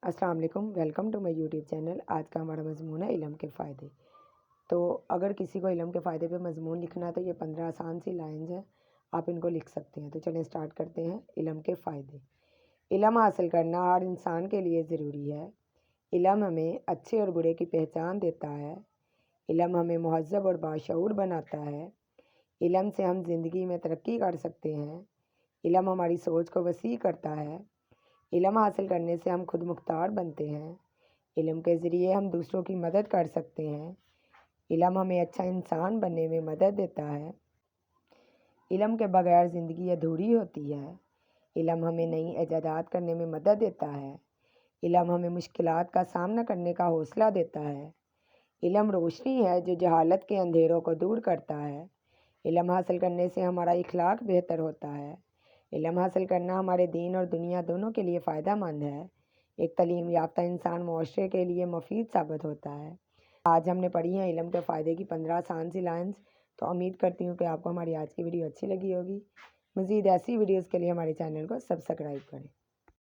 السلام علیکم، welcome to my YouTube channel. آج کا ہمارا مضمون ہے علم کے فائدے۔ تو اگر کسی کو علم کے فائدے پہ مضمون لکھنا ہے تو یہ 15 آسان سی لائنز ہیں، آپ ان کو لکھ سکتے ہیں۔ تو چلیں سٹارٹ کرتے ہیں۔ علم کے فائدے۔ علم حاصل کرنا ہر انسان کے لیے ضروری ہے۔ علم ہمیں اچھے اور برے کی پہچان دیتا ہے۔ علم ہمیں مہذب اور باشعور بناتا ہے۔ علم سے ہم زندگی میں ترقی کر سکتے ہیں۔ علم ہماری سوچ کو وسیع کرتا ہے۔ علم حاصل کرنے سے ہم خود مختار بنتے ہیں۔ علم کے ذریعے ہم دوسروں کی مدد کر سکتے ہیں۔ علم ہمیں اچھا انسان بننے میں مدد دیتا ہے۔ علم کے بغیر زندگی ادھوری ہوتی ہے۔ علم ہمیں نئی ایجادات کرنے میں مدد دیتا ہے۔ علم ہمیں مشکلات کا سامنا کرنے کا حوصلہ دیتا ہے۔ علم روشنی ہے جو جہالت کے اندھیروں کو دور کرتا ہے۔ علم حاصل کرنے سے ہمارا اخلاق بہتر ہوتا ہے۔ علم حاصل کرنا ہمارے دین اور دنیا دونوں کے لیے فائدہ مند ہے۔ ایک تعلیم یافتہ انسان معاشرے کے لیے مفید ثابت ہوتا ہے۔ آج ہم نے پڑھی ہیں علم کے فائدے کی 15 آسان سی لائنز۔ تو امید کرتی ہوں کہ آپ کو ہماری آج کی ویڈیو اچھی لگی ہوگی۔ مزید ایسی ویڈیوز کے لیے ہمارے چینل کو سبسکرائب کریں۔